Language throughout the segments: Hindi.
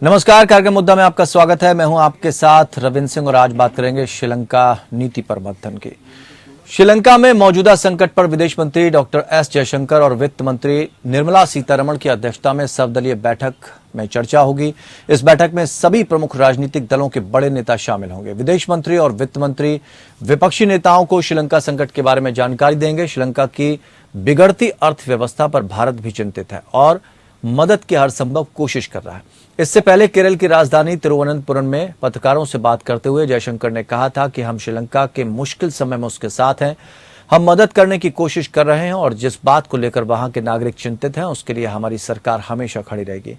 नमस्कार, कार्यक्रम मुद्दा में आपका स्वागत है। मैं हूं आपके साथ रविंद्र सिंह और आज बात करेंगे श्रीलंका नीति प्रवर्तन की। श्रीलंका में मौजूदा संकट पर विदेश मंत्री डॉक्टर एस जयशंकर और वित्त मंत्री निर्मला सीतारमण की अध्यक्षता में सर्वदलीय बैठक में चर्चा होगी। इस बैठक में सभी प्रमुख राजनीतिक दलों के बड़े नेता शामिल होंगे। विदेश मंत्री और वित्त मंत्री विपक्षी नेताओं को श्रीलंका संकट के बारे में जानकारी देंगे। श्रीलंका की बिगड़ती अर्थव्यवस्था पर भारत भी चिंतित है और मदद की हर संभव कोशिश कर रहा है। इससे पहले केरल की राजधानी तिरुवनंतपुरम में पत्रकारों से बात करते हुए जयशंकर ने कहा था कि हम श्रीलंका के मुश्किल समय में उसके साथ हैं। हम मदद करने की कोशिश कर रहे हैं और जिस बात को लेकर वहां के नागरिक चिंतित हैं उसके लिए हमारी सरकार हमेशा खड़ी रहेगी।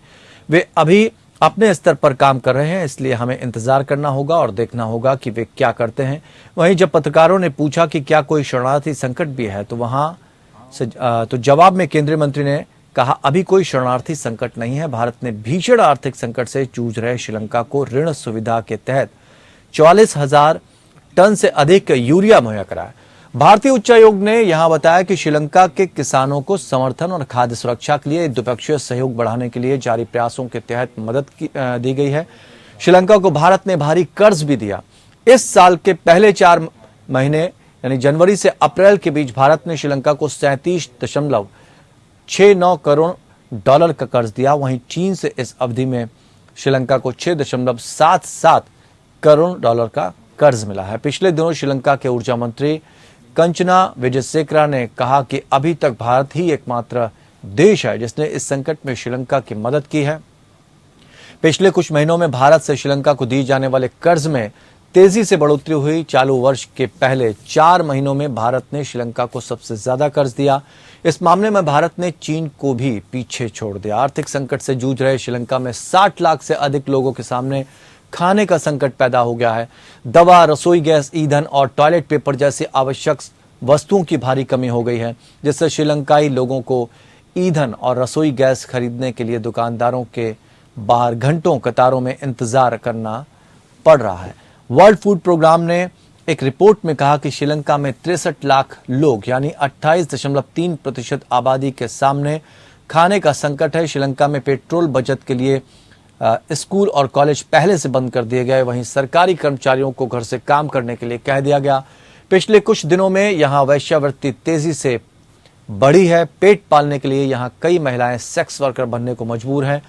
वे अभी अपने स्तर पर काम कर रहे हैं, इसलिए हमें इंतजार करना होगा और देखना होगा कि वे क्या करते हैं। वहीं जब पत्रकारों ने पूछा कि क्या कोई शरणार्थी संकट भी है तो जवाब में केंद्रीय मंत्री ने कहा, अभी कोई शरणार्थी संकट नहीं है। भारत ने भीषण आर्थिक संकट से जूझ रहे श्रीलंका को ऋण सुविधा के तहत 44,000 टन से अधिक यूरिया मुहैया कराया। भारतीय उच्चायोग ने यहां बताया कि श्रीलंका के किसानों को समर्थन और खाद्य सुरक्षा के लिए द्विपक्षीय सहयोग बढ़ाने के लिए जारी प्रयासों के तहत मदद दी गई है। श्रीलंका को भारत ने भारी कर्ज भी दिया। इस साल के पहले 4 महीने यानी जनवरी से अप्रैल के बीच भारत ने श्रीलंका को 37.69 करोड़ डॉलर का कर्ज दिया। वहीं चीन से इस अवधि में श्रीलंका को 6.77 करोड़ डॉलर का कर्ज मिला है। पिछले दिनों श्रीलंका के ऊर्जा मंत्री कंचना विजयसेकरा ने कहा कि अभी तक भारत ही एकमात्र देश है जिसने इस संकट में श्रीलंका की मदद की है। पिछले कुछ महीनों में भारत से श्रीलंका को दिए जाने वाले कर्ज में तेजी से बढ़ोतरी हुई। चालू वर्ष के पहले 4 महीनों में भारत ने श्रीलंका को सबसे ज्यादा कर्ज दिया। इस मामले में भारत ने चीन को भी पीछे छोड़ दिया। आर्थिक संकट से जूझ रहे श्रीलंका में 60 लाख से अधिक लोगों के सामने खाने का संकट पैदा हो गया है। दवा, रसोई गैस, ईंधन और टॉयलेट पेपर जैसी आवश्यक वस्तुओं की भारी कमी हो गई है, जिससे श्रीलंकाई लोगों को ईंधन और रसोई गैस खरीदने के लिए दुकानदारों के बाहर घंटों कतारों में इंतजार करना पड़ रहा है। वर्ल्ड फूड प्रोग्राम ने एक रिपोर्ट में कहा कि श्रीलंका में 63 लाख लोग यानी 28.3% आबादी के सामने खाने का संकट है। श्रीलंका में पेट्रोल बचत के लिए स्कूल और कॉलेज पहले से बंद कर दिए गए। वहीं सरकारी कर्मचारियों को घर से काम करने के लिए कह दिया गया। पिछले कुछ दिनों में यहां वेश्यावृत्ति तेजी से बढ़ी है। पेट पालने के लिए यहां कई महिलाएं सेक्स वर्कर बनने को मजबूर हैं।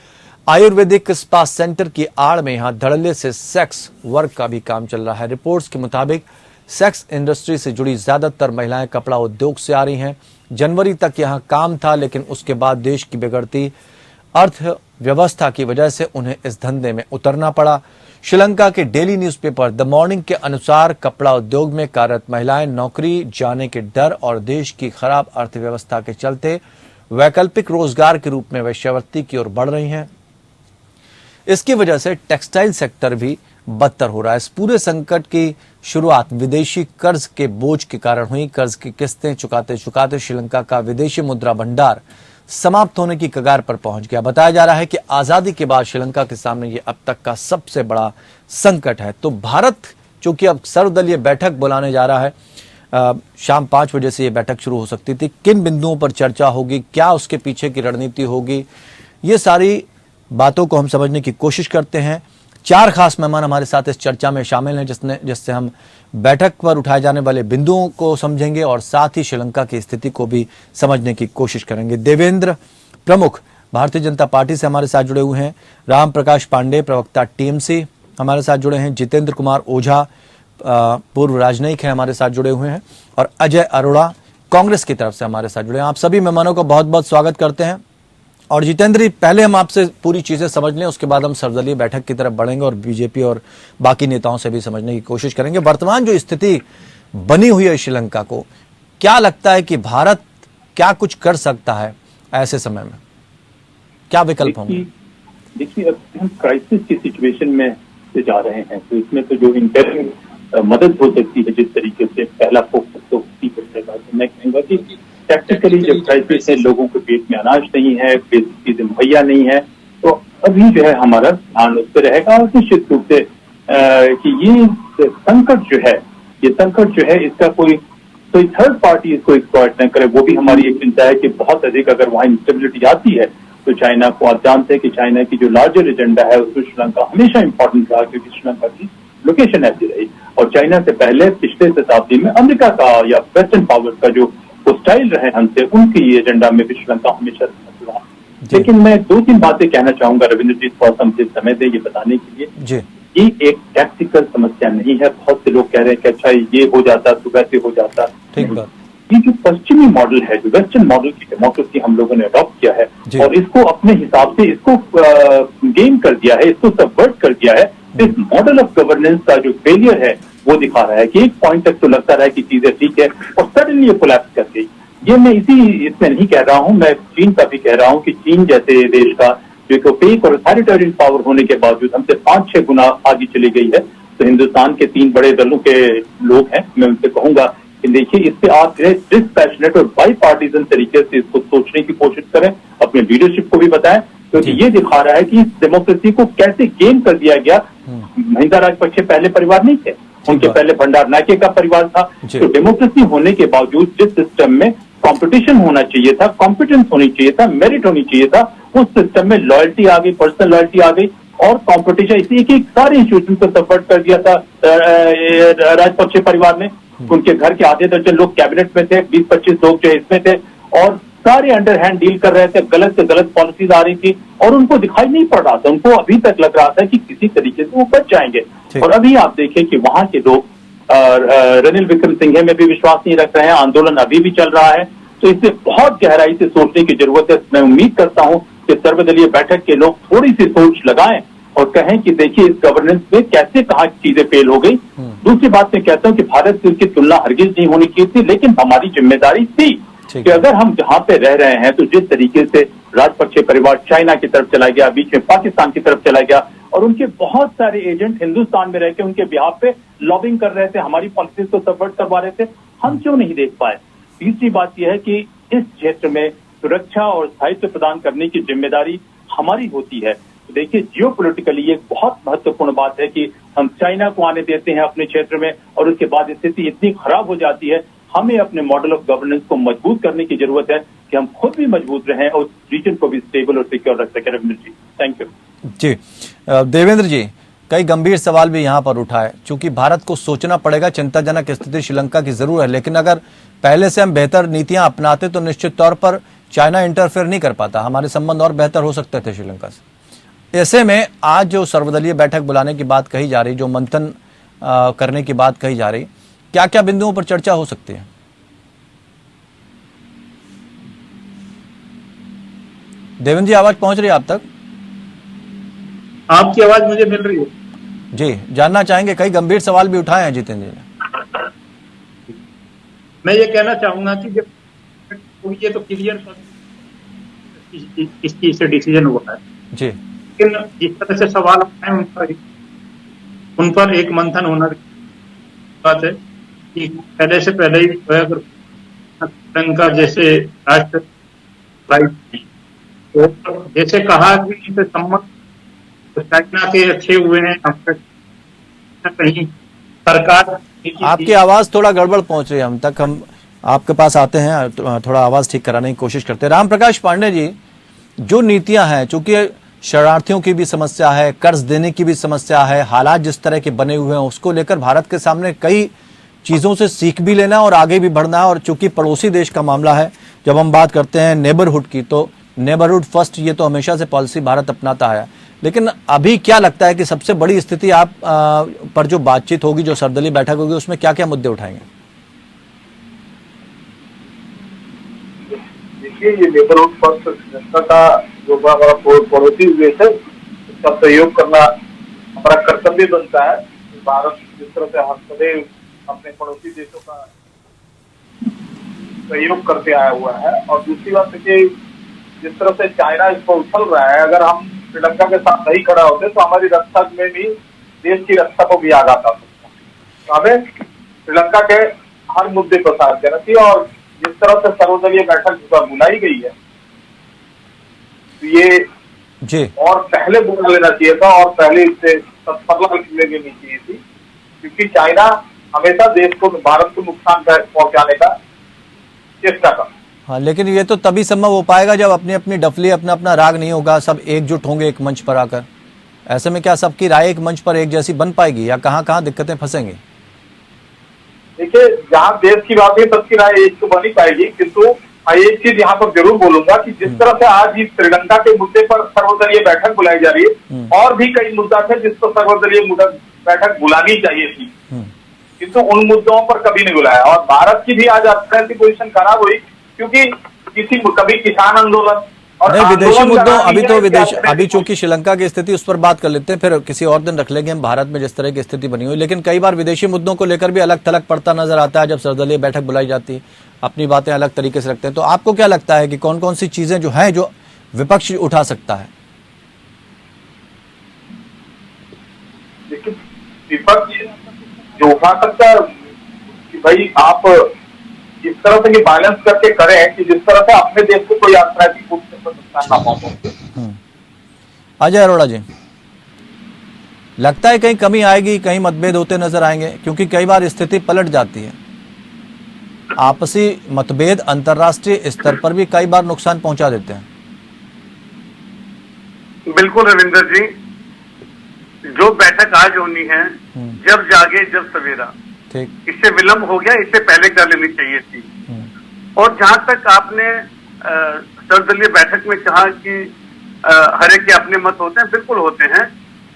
आयुर्वेदिक स्पा सेंटर की आड़ में यहां धड़ल्ले से सेक्स वर्क का भी काम चल रहा है। रिपोर्ट्स के मुताबिक सेक्स इंडस्ट्री से जुड़ी ज्यादातर महिलाएं कपड़ा उद्योग से आ रही हैं। जनवरी तक यहां काम था, लेकिन उसके बाद देश की बिगड़ती अर्थव्यवस्था की वजह से उन्हें इस धंधे में उतरना पड़ा। श्रीलंका के डेली न्यूज़पेपर द मॉर्निंग के अनुसार कपड़ा उद्योग में कार्यरत महिलाएं नौकरी जाने के डर और देश की खराब अर्थव्यवस्था के चलते वैकल्पिक रोजगार के रूप में वेश्यावृत्ति की ओर बढ़ रही हैं। इसकी वजह से टेक्सटाइल सेक्टर भी बदतर हो रहा है। इस पूरे संकट की शुरुआत विदेशी कर्ज के बोझ के कारण हुई। कर्ज की किस्तें चुकाते चुकाते श्रीलंका का विदेशी मुद्रा भंडार समाप्त होने की कगार पर पहुंच गया। बताया जा रहा है कि आजादी के बाद श्रीलंका के सामने ये अब तक का सबसे बड़ा संकट है। तो भारत चूंकि अब सर्वदलीय बैठक बुलाने जा रहा है, शाम 5 बजे से ये बैठक शुरू हो सकती थी। किन बिंदुओं पर चर्चा होगी, क्या उसके पीछे की रणनीति होगी, ये सारी बातों को हम समझने की कोशिश करते हैं। 4 खास मेहमान हमारे साथ इस चर्चा में शामिल हैं जिससे हम बैठक पर उठाए जाने वाले बिंदुओं को समझेंगे और साथ ही श्रीलंका की स्थिति को भी समझने की कोशिश करेंगे। देवेंद्र प्रमुख भारतीय जनता पार्टी से हमारे साथ जुड़े हुए हैं। राम प्रकाश पांडे प्रवक्ता टीएमसी हमारे साथ जुड़े हैं। जितेंद्र कुमार ओझा पूर्व राजनयिक हैं, हमारे साथ जुड़े हुए हैं। और अजय अरोड़ा कांग्रेस की तरफ से हमारे साथ जुड़े हैं। आप सभी मेहमानों का बहुत बहुत स्वागत करते हैं। और जितेंद्र, पहले हम आपसे पूरी चीजें समझ लें, उसके बाद हम सर्वदलीय बैठक की तरफ बढ़ेंगे और बीजेपी और बाकी नेताओं से भी समझने की कोशिश करेंगे। वर्तमान जो स्थिति बनी हुई है श्रीलंका को, क्या लगता है कि भारत क्या कुछ कर सकता है ऐसे समय में? क्या विकल्प होंगे? देखिए, अब हम क्राइसिस की सिचुएशन में से जा रहे हैं, तो इसमें तो जो इंटरन मदद हो सकती है, जिस तरीके से पहला फोकस तो मैं कहूँगा कि टैक्टिकली जब क्राइसिस है, लोगों के पेट में अनाज नहीं है, बेसिक चीजें मुहैया नहीं है, तो अभी जो है हमारा ध्यान उस पर रहेगा। और निश्चित रूप से कि ये संकट जो है इसका कोई थर्ड पार्टी इसको एक्सप्लॉइट न करे, वो भी हमारी एक चिंता है कि बहुत अधिक अगर वहाँ इंस्टेबिलिटी आती है तो चाइना को आप जानते हैं कि चाइना की जो लार्जर एजेंडा है उसमें श्रीलंका हमेशा इंपॉर्टेंट रहा, क्योंकि श्रीलंका की लोकेशन ऐसी रही। और चाइना से पहले पिछले शताब्दी में अमेरिका का या वेस्टर्न पावर का जो स्टाइल रहे हमसे, उनकी एजेंडा में भी श्रीलंका हमेशा रहा। लेकिन मैं 2-3 बातें कहना चाहूंगा रविंद्र जी, थोड़ा सा मुझे समय दे ये बताने के लिए। जी, ये एक टैक्टिकल समस्या नहीं है। बहुत से लोग कह रहे हैं कि अच्छा ये हो जाता तो वैसे हो जाता। ठीक बात। ये जो पश्चिमी मॉडल है, जो वेस्टर्न मॉडल की डेमोक्रेसी हम लोगों ने अडॉप्ट किया है और इसको अपने हिसाब से इसको गेम कर दिया है, इसको सबवर्ट कर दिया है, इस मॉडल ऑफ गवर्नेंस का जो फेलियर है वो दिखा रहा है कि एक पॉइंट तक तो लगता रहा है कि चीजें ठीक है और सडनली ये कोलैप्स कर गई। ये मैं इसमें नहीं कह रहा हूं, मैं चीन का भी कह रहा हूं कि चीन जैसे देश का जो एक ओपेक और अथॉरिटेरियन पावर होने के बावजूद हमसे 5-6 गुना आगे चली गई है। तो हिंदुस्तान के 3 बड़े दलों के लोग हैं, मैं उनसे कहूंगा कि देखिए इस पे आप डिस्पैशनेट और बाई पार्टीजन तरीके से इसको सोचने की कोशिश करें, अपने लीडरशिप को भी बताएं, क्योंकि ये दिखा रहा है कि इस डेमोक्रेसी को कैसे गेम कर दिया गया। महिंदा राजपक्षे पहले परिवार नहीं थे, उनके पहले भंडार नायके का परिवार था। तो डेमोक्रेसी होने के बावजूद जिस सिस्टम में कंपटीशन होना चाहिए था, कॉम्पिटेंस होनी चाहिए था, मेरिट होनी चाहिए था, उस सिस्टम में लॉयल्टी आ गई, पर्सनल लॉयल्टी आ गई और कंपटीशन, इसी एक सारे इंस्टीट्यूशन को सपोर्ट कर दिया था राजपक्षे परिवार ने। उनके घर के आधे दर्जन लोग कैबिनेट में थे, 20-25 लोग जो इसमें थे और सारे अंडर हैंड डील कर रहे थे, गलत से गलत पॉलिसीज आ रही थी और उनको दिखाई नहीं पड़ रहा था। उनको अभी तक लग रहा था कि किसी तरीके से वो बच जाएंगे। और अभी आप देखें कि वहां के लोग रनिल विक्रमसिंघे में भी विश्वास नहीं रख रहे हैं, आंदोलन अभी भी चल रहा है। तो इसे बहुत गहराई से सोचने की जरूरत है। मैं उम्मीद करता हूं कि सर्वदलीय बैठक के लोग थोड़ी सी सोच लगाएं और कहें कि देखिए इस गवर्नेंस में कैसे कहाँ चीजें फेल हो गई। दूसरी बात मैं कहता हूं कि भारत से उसकी तुलना हरगिज नहीं होनी चाहिए थी, लेकिन हमारी जिम्मेदारी थी कि अगर हम जहां पे रह रहे हैं तो जिस तरीके से राजपक्षे परिवार चाइना की तरफ चला गया, बीच में पाकिस्तान की तरफ चला गया और उनके बहुत सारे एजेंट हिंदुस्तान में रह के उनके बिहाफ पे लॉबिंग कर रहे थे, हमारी पॉलिसीज को सपोर्ट करवा रहे थे, हम क्यों नहीं देख पाए। तीसरी बात यह है कि इस क्षेत्र में सुरक्षा और स्थायित्व प्रदान करने की जिम्मेदारी हमारी होती है। देखिए जियोपॉलिटिकली ये बहुत महत्वपूर्ण बात है कि हम चाइना को आने देते हैं अपने क्षेत्र में और उसके बाद स्थिति इतनी खराब हो जाती है। हमें अपने मॉडल ऑफ गवर्नेंस को मजबूत करने की जरूरत है कि हम खुद भी मजबूत रहें और रीजन को भी स्टेबल और सिक्योर रख सकें। रविंद्र जी, थैंक यू। जी, देवेंद्र जी, कई गंभीर सवाल भी यहाँ पर उठाए। चूंकि भारत को सोचना पड़ेगा, चिंताजनक स्थिति श्रीलंका की जरूर है, लेकिन अगर पहले से हम बेहतर नीतियां अपनाते तो निश्चित तौर पर चाइना इंटरफेयर नहीं कर पाता, हमारे संबंध और बेहतर हो सकते थे श्रीलंका से। ऐसे में आज जो सर्वदलीय बैठक बुलाने की बात कही जा रही, जो मंथन करने की बात कही जा रही, क्या क्या बिंदुओं पर चर्चा हो सकती है? देवेंद्र जी, आवाज पहुंच रही है आप तक? आपकी आवाज मुझे मिल रही है जी, जानना चाहेंगे। कई गंभीर सवाल भी उठाए हैं जितेंद्र जी ने। मैं ये कहना चाहूंगा कि जब ये तो क्लियर इस चीज से डिसीजन हुआ है जी, लेकिन जिस तरह से सवाल है उन पर एक मंथन होना बात है कि पहले से पहले ही अगर श्रीलंका जैसे राष्ट्र तो जैसे कहा कि संबंध चाइना के अच्छे हुए हैं, कहीं सरकार आपकी आवाज थोड़ा गड़बड़ पहुंच रही है हम तक, हम आपके पास आते हैं, थोड़ा आवाज ठीक कराने की कोशिश करते हैं। राम प्रकाश पांडे जी, जो नीतियां हैं, चूंकि शरणार्थियों की भी समस्या है, कर्ज देने की भी समस्या है, हालात जिस तरह के बने हुए हैं उसको लेकर भारत के सामने कई चीजों से सीख भी लेना और आगे भी बढ़ना है। और चूंकि पड़ोसी देश का मामला है, जब हम बात करते हैं नेबरहुड की, तो नेबरहुड फर्स्ट ये तो हमेशा से पॉलिसी भारत अपनाता है। लेकिन अभी क्या लगता है कि सबसे बड़ी स्थिति आप पर जो बातचीत होगी, जो सर्वदलीय बैठक होगी, उसमें क्या क्या मुद्दे उठाएंगे? देखिए, ये नेबरहुड फर्स्ट संस्था का जो हमारा पड़ोसी देश है उसका सहयोग करना हमारा कर्तव्य बनता है। भारत जिस तरह से हर सदैव अपने पड़ोसी देशों का सहयोग करते आया हुआ है। और दूसरी बात देखिए, जिस तरह से चाइना इस पर उछल रहा है, अगर हम श्रीलंका के साथ नहीं खड़ा होते तो हमारी रक्षा में भी, देश की रक्षा को भी आघात आ सकता है। तो हमें श्रीलंका के हर मुद्दे पर साथ देना चाहिए। और जिस तरह से सर्वदलीय बैठक बुलाई गई है, तो ये जी और पहले बुला लेना चाहिए था और पहले इससे तत्परता लेनी चाहिए थी, क्योंकि चाइना हमेशा देश को, भारत को नुकसान पहुंचाने का चेष्टा करता है। हाँ, लेकिन ये तो तभी संभव हो पाएगा जब अपनी अपनी डफली अपना अपना राग नहीं होगा, सब एकजुट होंगे एक मंच पर आकर। ऐसे में क्या सबकी राय एक मंच पर एक जैसी बन पाएगी, या कहाँ कहाँ दिक्कतें फंसेंगी? देखिए, जहाँ देश की बात है सबकी राय एक तो बनी पाएगी, किंतु मैं एक चीज यहाँ पर जरूर बोलूंगा कि जिस तरह से आज इस श्रीलंका के मुद्दे पर सर्वदलीय बैठक बुलाई जा रही है, और भी कई मुद्दा थे जिस पर सर्वदलीय बैठक बुलानी चाहिए थी, किंतु उन मुद्दों पर कभी नहीं बुलाया। और भारत की भी आज अर्थव्यवस्था की पोजीशन खराब हुई, क्योंकि कभी किसान आंदोलन और नहीं, विदेशी मुद्दों अभी तो चूंकि श्रीलंका की स्थिति, उस पर बात कर लेते हैं, फिर किसी और दिन रख लेंगे हम भारत में जिस तरह की स्थिति बनी हुई। लेकिन कई बार विदेशी मुद्दों को लेकर भी अलग थलग पड़ता नजर आता है जब सर्वदलीय बैठक बुलाई जाती है, अपनी बातें अलग तरीके से रखते हैं। तो आपको क्या लगता है कि कौन कौन सी चीजें जो हैं जो विपक्ष उठा सकता है? देखिए, विपक्ष जो उठा सकता है कि भाई आप इस तरह से बैलेंस करके करें कि जिस तरह से अपने देश को कोई अर्थनैतिक रूप से नुकसान ना पहुंचे। अजय अरोड़ा जी, लगता है कहीं कमी आएगी, कहीं मतभेद होते नजर आएंगे? क्योंकि कई बार स्थिति पलट जाती है, आपसी मतभेद अंतर्राष्ट्रीय स्तर पर भी कई बार नुकसान पहुंचा देते हैं। बिल्कुल रविंदर जी, जो बैठक आज होनी है, जब जागे जब सवेरा, ठीक, इससे विलंब हो गया, इससे पहले कर लेनी चाहिए थी। और जहां तक आपने सर्वदलीय बैठक में कहा कि हर एक के अपने मत होते हैं, बिल्कुल होते हैं,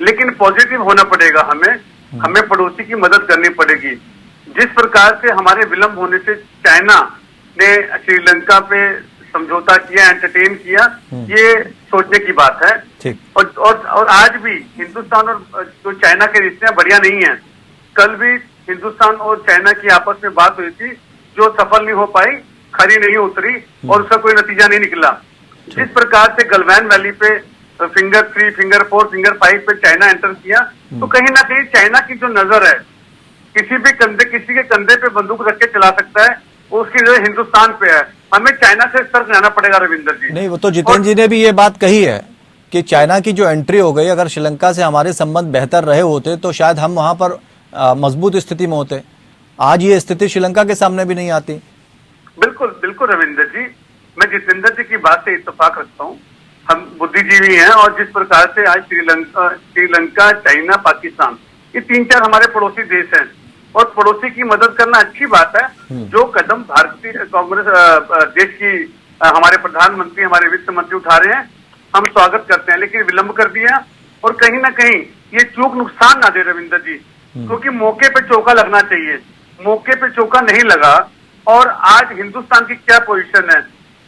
लेकिन पॉजिटिव होना पड़ेगा। हमें पड़ोसी की मदद करनी पड़ेगी। जिस प्रकार से हमारे विलंब होने से चाइना ने श्रीलंका पे समझौता किया, एंटरटेन किया, ये सोचने की बात है। ठीक। और आज भी हिंदुस्तान और जो चाइना के रिश्ते बढ़िया नहीं है। कल भी हिंदुस्तान और चाइना की आपस में बात हुई थी, जो सफल नहीं हो पाई, खरी नहीं उतरी और उसका कोई नतीजा नहीं निकला। जिस प्रकार से गलवान वैली पे फिंगर 3, फिंगर 4, फिंगर 5 पे चाइना एंटर किया, तो कहीं ना कहीं चाइना की जो नजर है, किसी के कंधे पे बंदूक रख के चला सकता है, वो उसकी नजर हिंदुस्तान पे है। हमें चाइना से सतर्क रहना पड़ेगा रविंदर जी। नहीं, वो तो जितेंद्र जी ने भी ये बात कही है कि चाइना की जो एंट्री हो गई, अगर श्रीलंका से हमारे संबंध बेहतर रहे होते तो शायद हम वहां पर मजबूत स्थिति में होते। आज ये स्थिति श्रीलंका के सामने भी नहीं आती। बिल्कुल बिल्कुल रविंदर जी, मैं जितेंद्र जी की बात से इत्तेफाक रखता हूँ। हम बुद्धिजीवी हैं, और जिस प्रकार से आज श्रीलंका, चाइना, पाकिस्तान, ये 3-4 हमारे पड़ोसी देश हैं, और पड़ोसी की मदद करना अच्छी बात है। जो कदम भारतीय कांग्रेस देश की हमारे प्रधानमंत्री, हमारे वित्त मंत्री उठा रहे हैं, हम स्वागत करते हैं, लेकिन विलंब कर दिया। और कहीं ना कहीं ये चूक नुकसान ना दे रविंदर जी, क्योंकि मौके पे चौका लगना चाहिए। मौके पे चौका नहीं लगा, और आज हिंदुस्तान की क्या पोजीशन है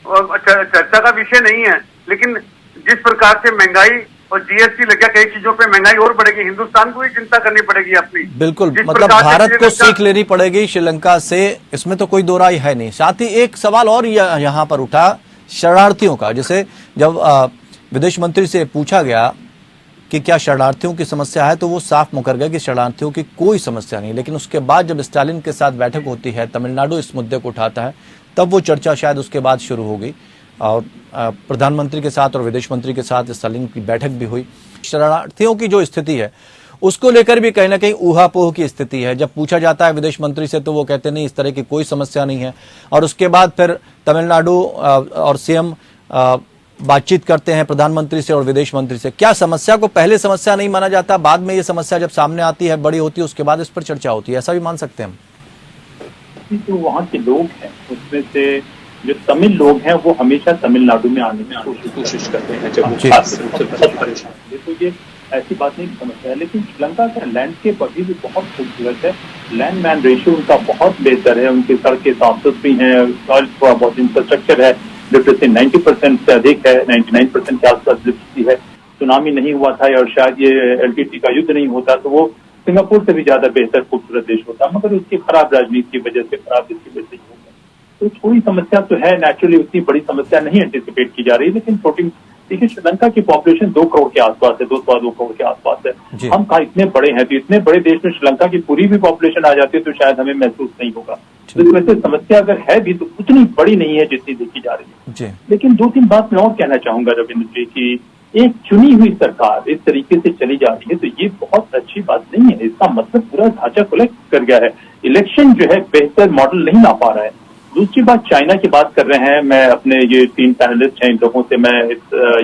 चर्चा का विषय नहीं है, लेकिन जिस प्रकार से महंगाई और जीएसटी लग गया, कई चीजों पे महंगाई और बढ़ेगी, हिंदुस्तान को ही चिंता करनी पड़ेगी अपनी। बिल्कुल, मतलब भारत को सीख लेनी पड़ेगी श्रीलंका से, इसमें तो कोई दो राय है नहीं। साथ ही एक सवाल और यहाँ पर उठा शरणार्थियों का, जैसे जब विदेश मंत्री से पूछा गया कि क्या शरणार्थियों की समस्या है, तो वो साफ मुकर गया कि शरणार्थियों की कोई समस्या नहीं। लेकिन उसके बाद जब स्टालिन के साथ बैठक होती है, तमिलनाडु इस मुद्दे को उठाता है, तब वो चर्चा शायद उसके बाद शुरू हो गई, और प्रधानमंत्री के साथ और विदेश मंत्री के साथ स्टालिन की बैठक भी हुई। शरणार्थियों की जो स्थिति है उसको लेकर भी कहीं ना कहीं ऊहापोह की स्थिति है। जब पूछा जाता है विदेश मंत्री से तो वो कहते नहीं, इस तरह की कोई समस्या नहीं है। और उसके बाद फिर तमिलनाडु और सीएम बातचीत करते हैं प्रधानमंत्री से और विदेश मंत्री से। क्या समस्या को पहले समस्या नहीं माना जाता, बाद में ये समस्या जब सामने आती है, बड़ी होती है, उसके बाद इस पर चर्चा होती है, ऐसा भी मान सकते हैं हम? जो वहाँ के लोग हैं उसमें से जो तमिल लोग हैं वो हमेशा तमिलनाडु में आने में कोशिश करते हैं, जब वो खास रूप से बहुत परेशान है। तो ये ऐसी बात नहीं समझता है। लेकिन श्रीलंका का लैंडस्केप अभी भी बहुत खूबसूरत है। लैंड मैन रेशियो उनका बहुत बेहतर है, उनकी सड़कें साफ सुथरी हैं, थोड़ा बहुत इंफ्रास्ट्रक्चर है, लिटरेसी 90% से अधिक है, 99% के आसपास लिटरेसी है। सुनामी नहीं हुआ था और शायद ये एलटीटी का युद्ध नहीं होता तो वो सिंगापुर से भी ज्यादा बेहतर खूबसूरत देश होता, मगर उसकी खराब राजनीति की वजह से, खराब इसकी वजह से हो गया। तो थोड़ी समस्या तो है, नेचुरली उतनी बड़ी समस्या नहीं एंटिसिपेट की जा रही, लेकिन फ्लोटिंग, देखिए श्रीलंका की पॉपुलेशन 2 करोड़ के आसपास है, 2.2 करोड़ के आसपास है। हम कहा इतने बड़े हैं, तो इतने बड़े देश में श्रीलंका की पूरी भी पॉपुलेशन आ जाती है तो शायद हमें महसूस नहीं होगा। तो इस वजह से समस्या अगर है भी तो उतनी बड़ी नहीं है जितनी देखी जा रही है। लेकिन 2-3 बात मैं और कहना चाहूंगा रविंद्र जी की एक चुनी हुई सरकार इस तरीके से चली जा रही है तो ये बहुत अच्छी बात नहीं है। इसका मतलब पूरा ढांचा कोलैप्स कर गया है। इलेक्शन जो है बेहतर मॉडल नहीं ला पा रहा है। दूसरी बात चाइना की बात कर रहे हैं, मैं अपने ये 3 पैनलिस्ट हैं, इन लोगों से मैं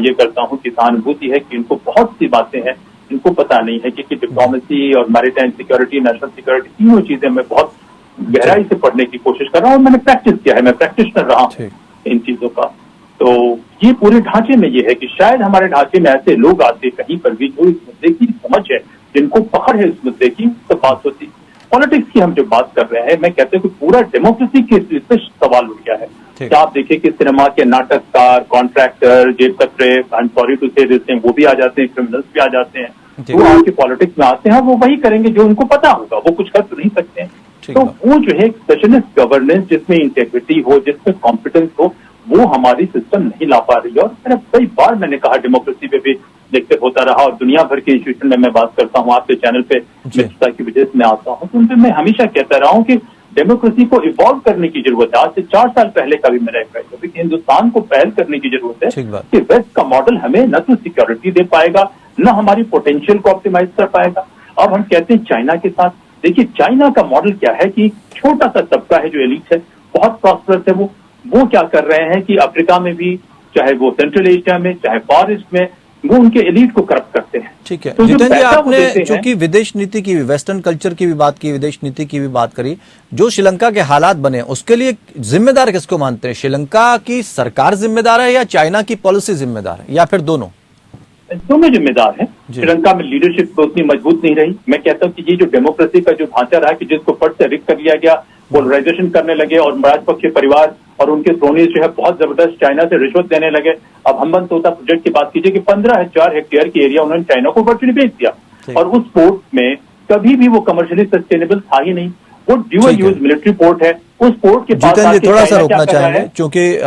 ये करता हूं कि सहानुभूति है कि इनको बहुत सी बातें हैं, इनको पता नहीं है कि डिप्लोमेसी और मैरीटाइम सिक्योरिटी, नेशनल सिक्योरिटी, तीनों चीजें मैं बहुत गहराई से पढ़ने की कोशिश कर रहा हूं और मैंने प्रैक्टिस किया है, मैं प्रैक्टिस कर रहा हूं इन चीजों का। तो ये पूरे ढांचे में ये है कि शायद हमारे ढांचे में ऐसे लोग आते कहीं पर भी जो इस मुद्दे की समझ है, जिनको पकड़ है इस मुद्दे की, तो बात होती। पॉलिटिक्स की हम जो बात कर रहे हैं, मैं कहते हैं कि पूरा डेमोक्रेसी के इस सवाल उठ गया है। क्या आप देखिए कि सिनेमा के नाटककार, कॉन्ट्रैक्टर, जेब कतरे, आई एम सॉरी टू से दिस, वो भी आ जाते हैं, क्रिमिनल्स भी आ जाते हैं, जो आपके पॉलिटिक्स में आते हैं वो वही करेंगे जो उनको पता होगा, वो कुछ कर तो नहीं सकते हैं। तो वो जो है सोशलिस्ट गवर्नेंस जिसमें इंटेग्रिटी हो, जिसमें कॉम्पिटेंस हो, वो हमारी सिस्टम नहीं ला पा रही है। और कई बार मैंने कहा डेमोक्रेसी पे भी देखते होता रहा और दुनिया भर के इंस्टीट्यूशन में मैं बात करता हूँ, आपके चैनल पे मित्रता की वजह से मैं आता हूँ, तो उनसे मैं हमेशा कहता रहा हूँ कि डेमोक्रेसी को इवॉल्व करने की जरूरत है। आज से 4 साल पहले का भी मेरा एक कि हिंदुस्तान को पहल करने की जरूरत है कि वेस्ट का मॉडल हमें न तो सिक्योरिटी दे पाएगा, न हमारी पोटेंशियल को ऑप्टिमाइज कर पाएगा। अब हम कहते हैं चाइना के साथ, देखिए चाइना का मॉडल क्या है कि छोटा सा तबका है जो एलिट है, बहुत प्रॉस्परस है, वो क्या कर रहे हैं कि अफ्रीका में भी, चाहे वो सेंट्रल एशिया में, चाहे फार ईस्ट में, वो उनके एलिट को करप्ट करते हैं। ठीक है, तो जितेंद्र जी आपने चूंकि विदेश नीति की, वेस्टर्न कल्चर की भी बात की, विदेश नीति की भी बात करी, जो श्रीलंका के हालात बने उसके लिए जिम्मेदार किसको मानते हैं? श्रीलंका की सरकार जिम्मेदार है या चाइना की पॉलिसी जिम्मेदार है, या फिर दोनों? दोनों जिम्मेदार हैं। श्रीलंका में लीडरशिप तो उतनी मजबूत नहीं रही। मैं कहता हूं कि ये जो डेमोक्रेसी का जो ढांचा रहा कि जिसको फट से रिक कर लिया गया, पोलराइजेशन करने लगे और राजपक्षे परिवार और उनके क्रोनीज जो है बहुत जबरदस्त चाइना से रिश्वत देने लगे। अब हम्बन तोता प्रोजेक्ट की बात कीजिए कि 15,000 हेक्टेयर की एरिया उन्होंने चाइना को वर्चुअली बेच दिया और उस पोर्ट में कभी भी वो कमर्शियली सस्टेनेबल था ही नहीं। वो ड्यूअल यूज मिलिट्री पोर्ट है, उस पोर्ट के पास जितेंद्र जी थोड़ा सा रोकना चाहेंगे क्योंकि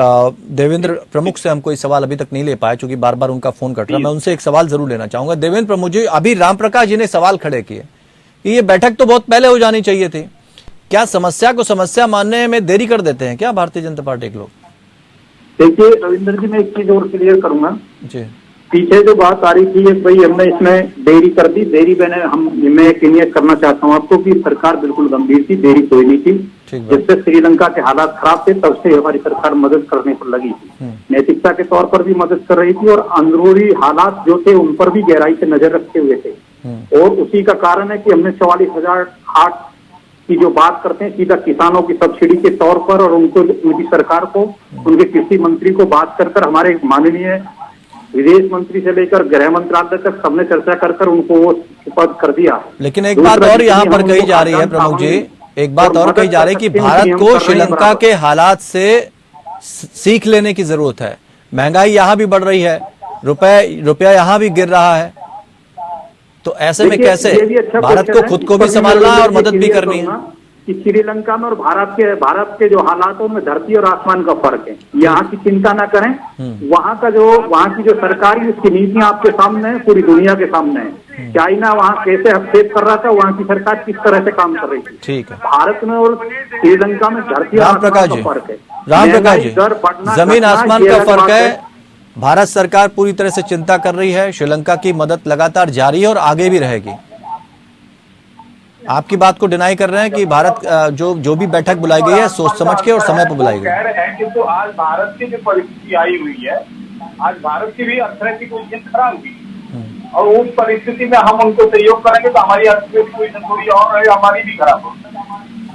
देवेंद्र प्रमुख से हम कोई सवाल अभी तक नहीं ले पाए, क्योंकि बार बार उनका फोन कट रहा है। मैं उनसे एक सवाल जरूर लेना चाहूंगा। देवेंद्र प्रमुख जी, अभी राम प्रकाश जी ने सवाल खड़े किए कि ये बैठक तो बहुत पहले हो जानी चाहिए थी, क्या समस्या को समस्या मानने में देरी कर देते हैं क्या भारतीय जनता पार्टी के लोग? देखिए रविंद्र जी, मैं एक चीज और क्लियर करूंगा जी। पीछे जो बात आ रही थी भाई हमने इसमें देरी कर दी, देरी मैं क्लियर करना चाहता हूँ आपको कि सरकार बिल्कुल गंभीर थी, देरी कोई नहीं थी। जिससे श्रीलंका के हालात खराब थे तब से हमारी सरकार मदद करने पर लगी थी, नैतिकता के तौर पर भी मदद कर रही थी और अंदरूनी हालात जो थे उन पर भी गहराई से नजर रखे हुए थे। और उसी का कारण है कि हमने 44,000 खाट की जो बात करते हैं सीधा किसानों की सब्सिडी के तौर पर, और उनको, उनकी सरकार को, उनके कृषि मंत्री को बात कर हमारे माननीय विदेश मंत्री से लेकर गृह मंत्रालय तक सबने चर्चा कर उनको वो पद कर दिया। लेकिन एक बात और यहाँ पर कही जा रही है प्रमुख जी, एक बात और कही जा रही है कि भारत को श्रीलंका के हालात से सीख लेने की जरूरत है। महंगाई यहाँ भी बढ़ रही है, रुपया यहाँ भी गिर रहा है, तो ऐसे में कैसे भारत को खुद को भी संभालना है और मदद भी करनी है? कि श्रीलंका में और भारत के जो हालात है उनमें धरती और आसमान का फर्क है। यहाँ की चिंता ना करें, वहाँ की जो सरकार है उसकी नीतियां आपके सामने है, पूरी दुनिया के सामने है। चाइना वहाँ कैसे हस्तक्षेप कर रहा था, वहाँ की सरकार किस तरह से काम कर रही थी। ठीक है, भारत में और श्रीलंका में धरती और आसमान का फर्क है। राम प्रकाश जी, जमीन आसमान का फर्क है। भारत सरकार पूरी तरह से चिंता कर रही है, श्रीलंका की मदद लगातार जारी है और आगे भी रहेगी। आपकी बात को डिनाई कर रहे हैं कि भारत जो भी बैठक बुलाई गई है सोच समझ के और समय पर बुलाई गई कह रहे हैं कि तो आज भारत की जो परिस्थिति आई हुई है, आज भारत की भी अर्थव्यवस्था पोजीशन खराब हुई और उस परिस्थिति में हम उनको सहयोग करेंगे तो हमारी अर्थव्यवस्था पोजीशन थोड़ी और हमारी भी खराब हो।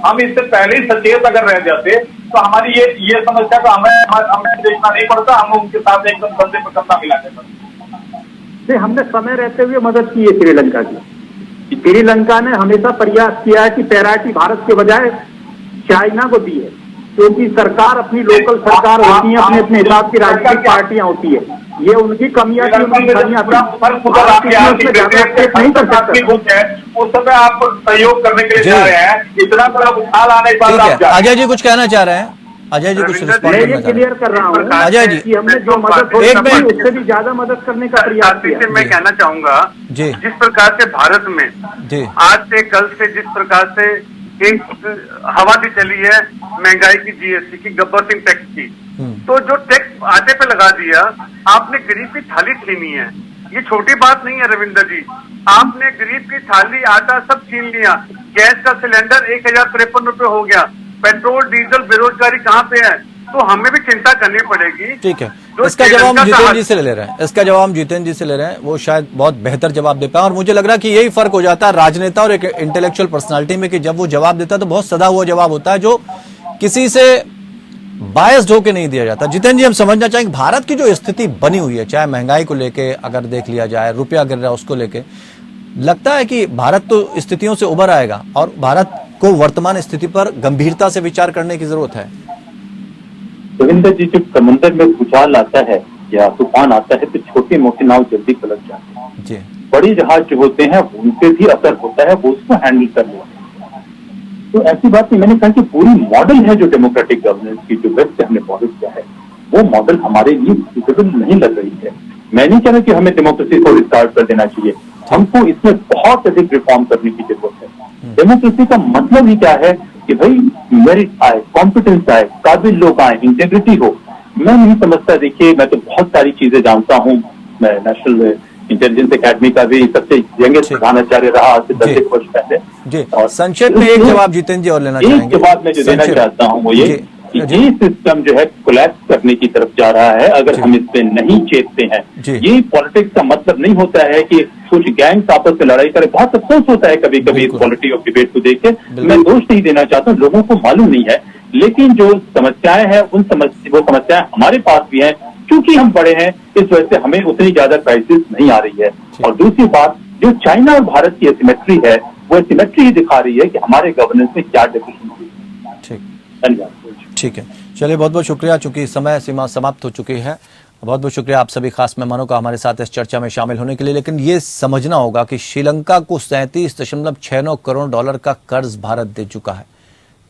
हम इससे पहले ही सचेत अगर रह जाते तो हमारी ये समस्या को हमें देखना नहीं पड़ता, हम उनके साथ एकदम कंधे पर कंधा मिला देते। हमने समय रहते हुए मदद की है श्रीलंका की। श्रीलंका ने हमेशा प्रयास किया है कि प्रायोरिटी भारत के बजाय चाइना को दी है, क्योंकि सरकार अपनी लोकल सरकार होती है, अपने अपने हिसाब की राजनीतिक पार्टियां होती है। ये उनकी कमियां थी, उनकी कमियां नहीं कर सकते। उस समय आप सहयोग करने के लिए जा रहे हैं, इतना बड़ा उछाल आने के बाद अजय जी कुछ कहना चाह रहे हैं? अजय जी कुछ रिस्पॉन्ड करना चाह रहे हैं? क्लियर कर रहा हूँ अजय जी कि हमने जो मदद उससे भी ज्यादा मदद करने का प्रयास किया। मैं कहना चाहूंगा जी, जिस प्रकार से भारत में जी आज से कल से जिस प्रकार से एक हवा भी चली है महंगाई की, जीएसटी की, गब्बर सिंह टैक्स की, तो जो टैक्स आटे पे लगा दिया आपने, गरीब की थाली छीनी है। ये छोटी बात नहीं है रविंद्र जी, आपने गरीब की थाली, आटा सब छीन लिया। गैस का सिलेंडर 1,053 रुपए हो गया, पेट्रोल डीजल बेरोजगारी कहाँ पे है, तो हमें भी चिंता करनी पड़ेगी। ठीक है, जो इसका जवाब हम श्रीलंका का जितेंद्र जी से ले रहे हैं, इसका जवाब हम जितेंद्र जी से ले रहे हैं, वो शायद बहुत बेहतर जवाब दे पाए। और मुझे लग रहा है कि यही फर्क हो जाता है राजनेता और एक इंटेलेक्चुअल पर्सनालिटी में, कि जब वो जवाब देता है तो बहुत सदा हुआ जवाब होता है, जो किसी से बायस्ड होकर नहीं दिया जाता। जितेंद्र जी, हम समझना चाहेंगे भारत की जो स्थिति बनी हुई है, चाहे महंगाई को लेके अगर देख लिया जाए, रुपया गिर रहा है उसको लेके, लगता है कि भारत तो स्थितियों से उभर आएगा और भारत को वर्तमान स्थिति पर गंभीरता से विचार करने की जरूरत है। रविंदर जी, जब समुद्र में भूचाल आता है या तूफान आता है तो छोटे मोटे नाव जल्दी पलट जाते हैं जी। बड़ी जहाज जो होते हैं उनपे भी असर होता है, वो उसको हैंडल कर लेते हैं। तो ऐसी बात नहीं, मैंने कहा कि पूरी मॉडल है जो डेमोक्रेटिक गवर्नेंस की, जो वेस्ट से हमने फॉलो किया है, वो मॉडल हमारे लिए सूटेबल नहीं लग रही है। मैं नहीं कह रहा कि हमें डेमोक्रेसी को रिस्टार्ट कर देना चाहिए, हमको इसमें बहुत अधिक रिफॉर्म करने की जरूरत है। डेमोक्रेसी का मतलब ही क्या है कि भाई मेरिट आए, कॉम्पिटेंस आए, काबिल लोग आए, इंटेग्रिटी हो। मैं नहीं समझता, देखिए मैं तो बहुत सारी चीजें जानता हूँ, मैं नेशनल इंटेलिजेंस एकेडमी का भी सबसे यंगेस्ट प्रधानाचार्य रहा आज से 10 वर्ष पहले। जी, संक्षेप में एक जवाब जितेंद्र जी और लेना चाहेंगे। एक जवाब मैं जो देना चाहता हूँ वो ये कि ये सिस्टम जो है कोलैप्स करने की तरफ जा रहा है अगर हम इस पे नहीं चेतते हैं। ये पॉलिटिक्स का मतलब नहीं होता है कि कुछ गैंग्स आपस में लड़ाई करे। बहुत अफसोस होता है कभी कभी क्वालिटी ऑफ डिबेट को देख के, मैं दोष नहीं देना चाहता हूँ, लोगों को मालूम नहीं है, लेकिन जो समस्याएं हैं वो समस्याएं हमारे पास भी हैं, क्योंकि हम बड़े हैं इस वजह से हमें उतनी ज्यादा क्राइसिस नहीं आ रही है। और दूसरी बात, जो चाइना और भारत की एसिमेट्री है, वो एसिमेट्री ही दिखा रही है कि हमारे गवर्नेंस में क्या डेफिशिएंसी है। ठीक, धन्यवाद। ठीक है, चलिए बहुत बहुत शुक्रिया, चूंकि समय सीमा समाप्त हो चुकी है। बहुत बहुत शुक्रिया आप सभी खास मेहमानों का हमारे साथ इस चर्चा में शामिल होने के लिए। लेकिन ये समझना होगा कि श्रीलंका को 37.69 करोड़ डॉलर का कर्ज भारत दे चुका है,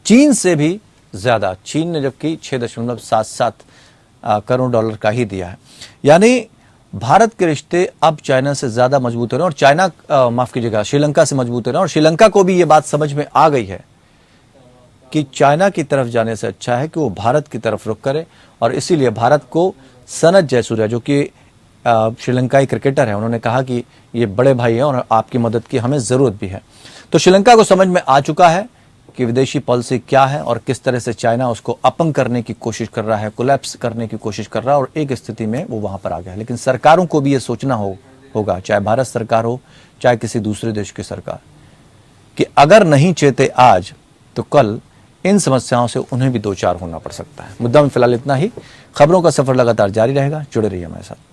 चीन से भी ज्यादा। चीन ने जबकि 6.77 करोड़ डॉलर का ही दिया है। यानी भारत के रिश्ते अब चाइना से ज्यादा मजबूत हो रहे हैं, और चाइना माफ कीजिएगा श्रीलंका से मजबूत हो रहे हैं। और श्रीलंका को भी ये बात समझ में आ गई है कि चाइना की तरफ जाने से अच्छा है कि वो भारत की तरफ रुख करे। और इसीलिए भारत को सनत जयसूर्या, जो कि श्रीलंकाई क्रिकेटर है, उन्होंने कहा कि ये बड़े भाई हैं और आपकी मदद की हमें जरूरत भी है। तो श्रीलंका को समझ में आ चुका है कि विदेशी पॉलिसी क्या है और किस तरह से चाइना उसको अपंग करने की कोशिश कर रहा है, कोलैप्स करने की कोशिश कर रहा है, और एक स्थिति में वो वहां पर आ गया है। लेकिन सरकारों को भी ये सोचना होगा, चाहे भारत सरकार हो चाहे किसी दूसरे देश की सरकार, कि अगर नहीं चेते आज तो कल इन समस्याओं से उन्हें भी दो चार होना पड़ सकता है। मुद्दा में फिलहाल इतना ही। खबरों का सफर लगातार जारी रहेगा, जुड़े रहिए हमारे साथ।